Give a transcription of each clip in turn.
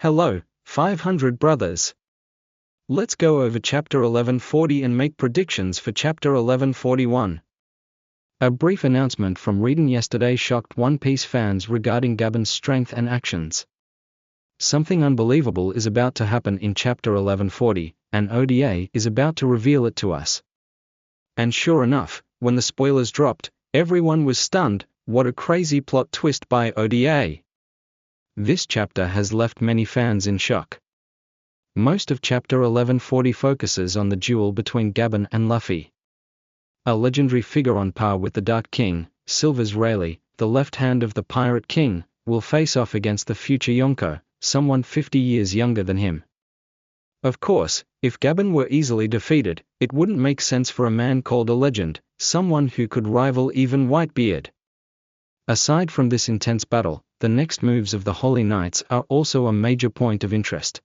Hello, 500 brothers. Let's go over chapter 1140 and make predictions for chapter 1141. A brief announcement from reading yesterday shocked One Piece fans regarding Gabon's strength and actions. Something unbelievable is about to happen in chapter 1140, and ODA is about to reveal it to us. And sure enough, when the spoilers dropped, everyone was stunned. What a crazy plot twist by ODA. This chapter has left many fans in shock. Most of chapter 1140 focuses on the duel between Gabon and Luffy. A legendary figure on par with the Dark King, Silvers Rayleigh, the left hand of the Pirate King, will face off against the future Yonko, someone 50 years younger than him. Of course, if Gabon were easily defeated, it wouldn't make sense for a man called a legend, someone who could rival even Whitebeard. Aside from this intense battle, the next moves of the Holy Knights are also a major point of interest.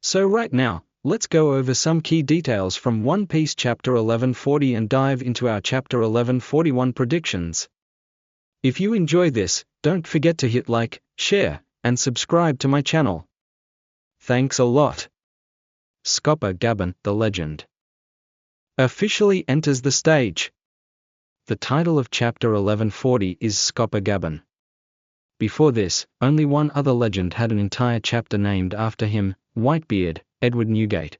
So right now, let's go over some key details from One Piece chapter 1140 and dive into our chapter 1141 predictions. If you enjoy this, don't forget to hit like, share, and subscribe to my channel. Thanks a lot. Scopper Gabon, the legend, officially enters the stage. The title of chapter 1140 is Scopper Gabon. Before this, only one other legend had an entire chapter named after him, Whitebeard, Edward Newgate.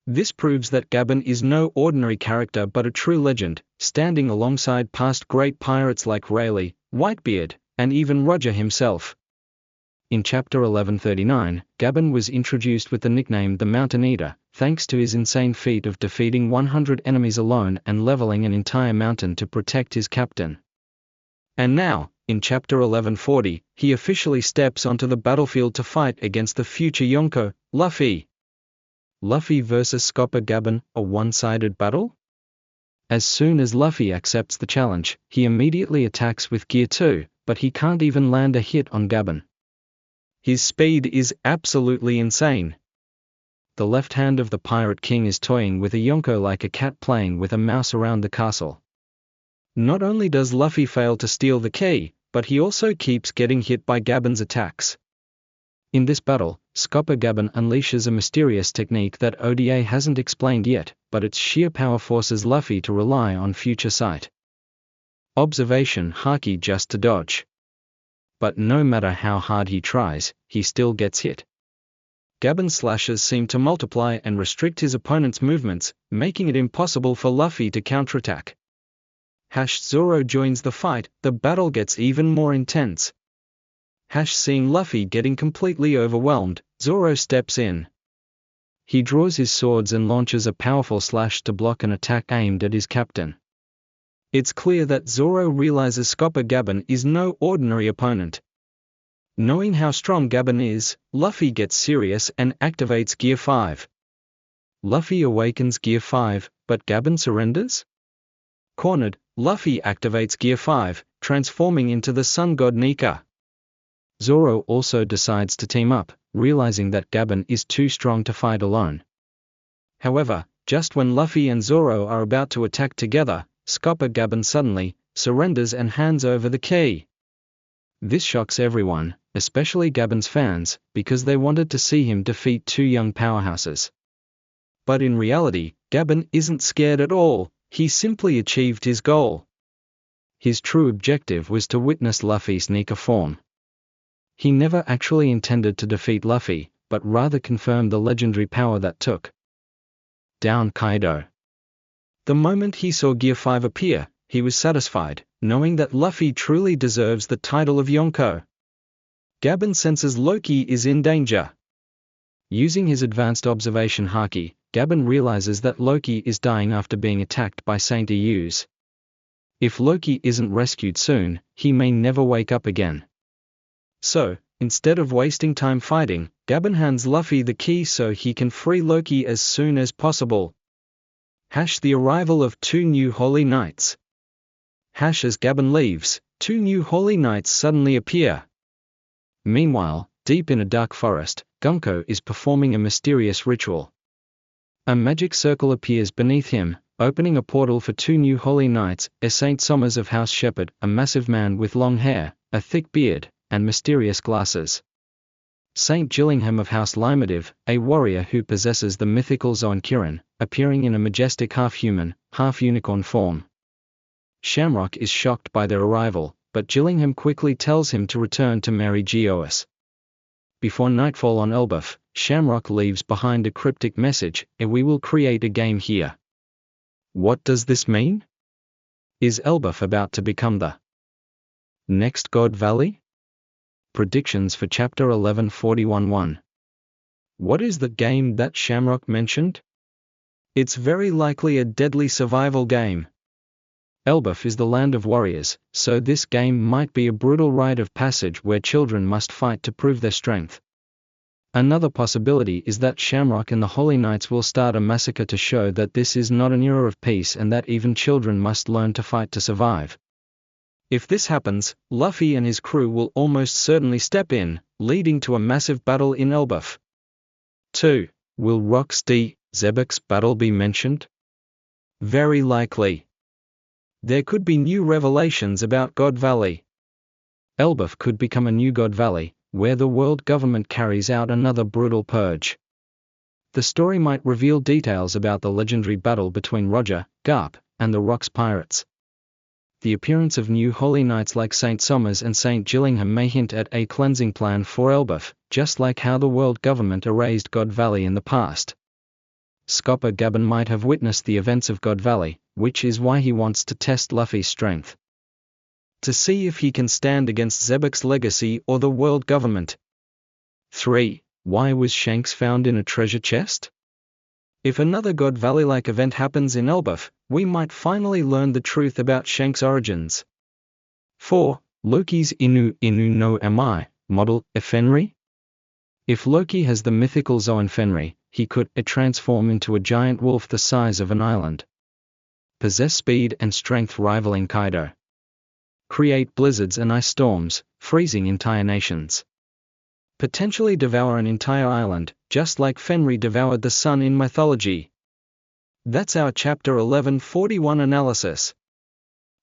This proves that Gabon is no ordinary character but a true legend, standing alongside past great pirates like Rayleigh, Whitebeard, and even Roger himself. In chapter 1139, Gabon was introduced with the nickname the Mountain Eater, thanks to his insane feat of defeating 100 enemies alone and leveling an entire mountain to protect his captain. And now, in chapter 1140, he officially steps onto the battlefield to fight against the future Yonko, Luffy. Luffy vs Scopper Gabon, a one-sided battle? As soon as Luffy accepts the challenge, he immediately attacks with Gear 2, but he can't even land a hit on Gabon. His speed is absolutely insane. The left hand of the Pirate King is toying with a Yonko like a cat playing with a mouse around the castle. Not only does Luffy fail to steal the key, but he also keeps getting hit by Gabon's attacks. In this battle, Scopper Gabon unleashes a mysterious technique that ODA hasn't explained yet, but its sheer power forces Luffy to rely on future sight. Observation Haki just to dodge. But no matter how hard he tries, he still gets hit. Gabon's slashes seem to multiply and restrict his opponent's movements, making it impossible for Luffy to counterattack. Zoro joins the fight. The battle gets even more intense. Seeing Luffy getting completely overwhelmed, Zoro steps in. He draws his swords and launches a powerful slash to block an attack aimed at his captain. It's clear that Zoro realizes Scopper Gabon is no ordinary opponent. Knowing how strong Gabon is, Luffy gets serious and activates Gear 5. Luffy awakens Gear 5, but Gabon surrenders? Cornered, Luffy activates Gear 5, transforming into the Sun God Nika. Zoro also decides to team up, realizing that Gabon is too strong to fight alone. However, just when Luffy and Zoro are about to attack together, Scopper Gabon suddenly surrenders and hands over the key. This shocks everyone, especially Gabon's fans, because they wanted to see him defeat two young powerhouses. But in reality, Gabon isn't scared at all. He simply achieved his goal. His true objective was to witness Luffy's Nika form. He never actually intended to defeat Luffy, but rather confirm the legendary power that took down Kaido. The moment he saw Gear 5 appear, he was satisfied, knowing that Luffy truly deserves the title of Yonko. Gabon senses Loki is in danger. Using his advanced observation Haki, Gabon realizes that Loki is dying after being attacked by Saint Eus. If Loki isn't rescued soon, he may never wake up again. So, instead of wasting time fighting, Gabon hands Luffy the key so he can free Loki as soon as possible. The arrival of two new Holy Knights. As Gabon leaves, two new Holy Knights suddenly appear. Meanwhile, deep in a dark forest, Gunko is performing a mysterious ritual. A magic circle appears beneath him, opening a portal for two new Holy Knights, Saint Somers of House Shepherd, a massive man with long hair, a thick beard, and mysterious glasses. Saint Gillingham of House Lymedev, a warrior who possesses the mythical Zoan Kirin, appearing in a majestic half-human, half-unicorn form. Shamrock is shocked by their arrival, but Gillingham quickly tells him to return to Mary Geois. Before nightfall on Elbaf, Shamrock leaves behind a cryptic message: "We will create a game here." What does this mean? Is Elbaf about to become the next God Valley? Predictions for Chapter 1141:1. What is the game that Shamrock mentioned? It's very likely a deadly survival game. Elbaf is the land of warriors, so this game might be a brutal rite of passage where children must fight to prove their strength. Another possibility is that Shamrock and the Holy Knights will start a massacre to show that this is not an era of peace and that even children must learn to fight to survive. If this happens, Luffy and his crew will almost certainly step in, leading to a massive battle in Elbaf. 2. Will Rox D. Xebec battle be mentioned? Very likely. There could be new revelations about God Valley. Elbaf could become a new God Valley, where the world government carries out another brutal purge. The story might reveal details about the legendary battle between Roger, Garp, and the Rox pirates. The appearance of new Holy Knights like St. Somers and St. Gillingham may hint at a cleansing plan for Elbaf, just like how the world government erased God Valley in the past. Scopper Gaben might have witnessed the events of God Valley, which is why he wants to test Luffy's strength. To see if he can stand against Xebec's legacy or the world government. 3. Why was Shanks found in a treasure chest? If another God Valley-like event happens in Elbaf, we might finally learn the truth about Shanks' origins. 4. Loki's Inu no Ami model, Fenrir? If Loki has the mythical Zoan Fenrir, he could transform into a giant wolf the size of an island. Possess speed and strength rivaling Kaido. Create blizzards and ice storms, freezing entire nations. Potentially devour an entire island, just like Fenrir devoured the sun in mythology. That's our Chapter 1141 analysis.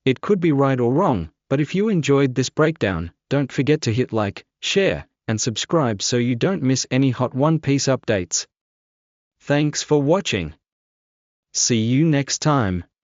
It could be right or wrong, but if you enjoyed this breakdown, don't forget to hit like, share, and subscribe so you don't miss any hot One Piece updates. Thanks for watching. See you next time.